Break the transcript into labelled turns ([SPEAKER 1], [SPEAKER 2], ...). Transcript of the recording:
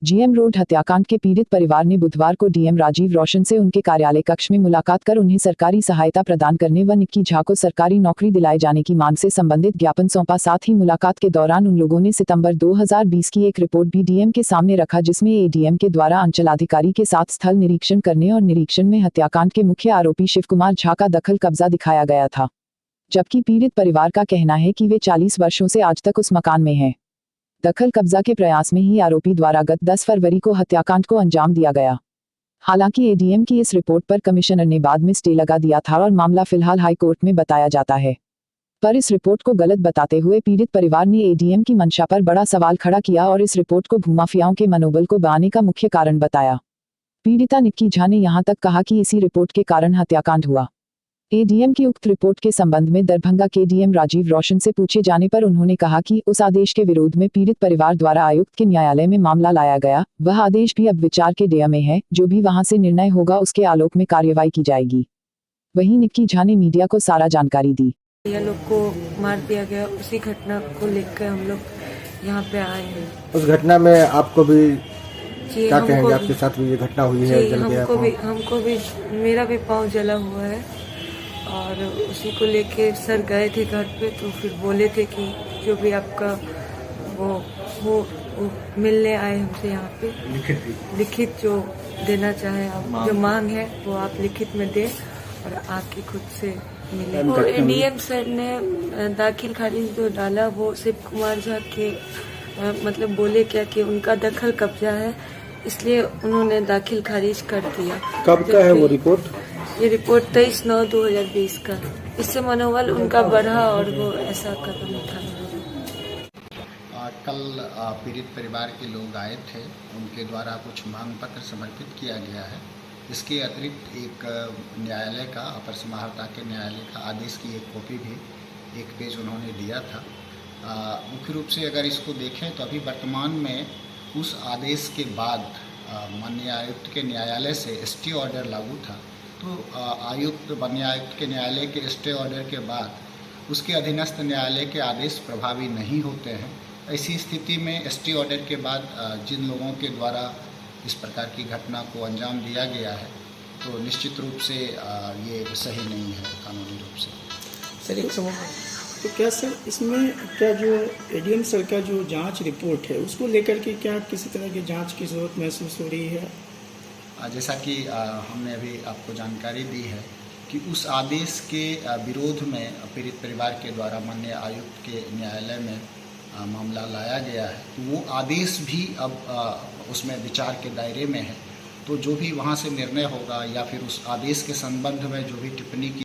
[SPEAKER 1] GM road हत्याकांड के पीड़ित परिवार ने बुधवार को डीएम राजीव रोशन से उनके कार्यालय कक्ष में मुलाकात कर उन्हें सरकारी सहायता प्रदान करने व निक्की झा को सरकारी नौकरी दिलाए जाने की मांग से संबंधित ज्ञापन सौंपा। साथ ही मुलाकात के दौरान उन लोगों ने सितंबर 2020 की एक रिपोर्ट भी डीएम के सामने रखा, जिसमें एडीएम के द्वारा अंचलाधिकारी के साथ स्थल निरीक्षण करने और निरीक्षण में हत्याकांड के मुख्य आरोपी शिवकुमार झा का दखल कब्जा दिखाया गया था। जबकि पीड़ित परिवार का कहना है कि वे 40 वर्षों से आज तक उस मकान में हैं। दखल कब्जा के प्रयास में ही आरोपी द्वारा गत 10 फरवरी को हत्याकांड को अंजाम दिया गया। हालांकि एडीएम की इस रिपोर्ट पर कमिश्नर ने बाद में स्टे लगा दिया था और मामला फिलहाल हाई कोर्ट में बताया जाता है। पर इस रिपोर्ट को गलत बताते हुए पीड़ित परिवार ने एडीएम की मंशा पर बड़ा सवाल खड़ा किया और इस रिपोर्ट को भूमाफियाओं के मनोबल को बढ़ाने का मुख्य कारण बताया। पीड़िता निक्की झा ने यहां तक कहा कि इसी रिपोर्ट के कारण हत्याकांड हुआ। एडीएम की उक्त रिपोर्ट के संबंध में दरभंगा के डीएम राजीव रोशन से पूछे जाने पर उन्होंने कहा कि उस आदेश के विरोध में पीड़ित परिवार द्वारा आयुक्त के न्यायालय में मामला लाया गया। वह आदेश भी अब विचार के डेय में है। जो भी वहां से निर्णय होगा उसके आलोक में कार्यवाही की जाएगी। वहीं निक्की झा ने मीडिया को सारा जानकारी दी।
[SPEAKER 2] ये लोग को मार दिया गया, उसी घटना को लेकर हम लोग यहाँ पे आए हैं।
[SPEAKER 3] उस घटना में आपको भी क्या कहेंगे? आपके साथ भी ये घटना हुई है, जल गया
[SPEAKER 2] हमको भी मेरा भी पाँव जला हुआ है और उसी को लेके सर गए थे घर पे, तो फिर बोले थे कि जो भी आपका वो मिलने आए हमसे यहाँ पे लिखित जो देना चाहे आप, जो मांग है वो आप लिखित में दें और आके खुद से मिले। और डीएम सर ने दाखिल खारिज जो डाला वो शिवकुमार झा के मतलब बोले क्या कि उनका दखल कब्जा है, इसलिए उन्होंने दाखिल खारिज कर दिया।
[SPEAKER 3] कब का है वो रिपोर्ट?
[SPEAKER 2] ये रिपोर्ट 23/9/2020 का। इससे मनोबल उनका बढ़ा और वो ऐसा कदम उठाया।
[SPEAKER 4] कल पीड़ित परिवार के लोग आए थे, उनके द्वारा कुछ मांग पत्र समर्पित किया गया है। इसके अतिरिक्त एक न्यायालय का, अपर समाहर्ता के न्यायालय का आदेश की एक कॉपी भी एक पेज उन्होंने दिया था। मुख्य रूप से अगर इसको देखें तो अभी वर्तमान में उस आदेश के बाद माननीय आयुक्त के न्यायालय से स्टे ऑर्डर लागू था। तो माननीय आयुक्त के न्यायालय के स्टे ऑर्डर के बाद उसके अधीनस्थ न्यायालय के आदेश प्रभावी नहीं होते हैं। ऐसी स्थिति में स्टे ऑर्डर के बाद जिन लोगों के द्वारा इस प्रकार की घटना को अंजाम दिया गया है, तो निश्चित रूप से ये सही नहीं है कानूनी रूप से।
[SPEAKER 5] सर एक सवाल, तो क्या सर इसमें क्या जो एडीएम सर का जो जांच रिपोर्ट है उसको लेकर के क्या किसी तरह की जांच की जरूरत महसूस हो रही है?
[SPEAKER 4] जैसा कि हमने अभी आपको जानकारी दी है कि उस आदेश के विरोध में पीड़ित परिवार के द्वारा माननीय आयुक्त के न्यायालय में मामला लाया गया है। वो आदेश भी अब उसमें विचार के दायरे में है। तो जो भी वहाँ से निर्णय होगा या फिर उस आदेश के संबंध में जो भी टिप्पणी की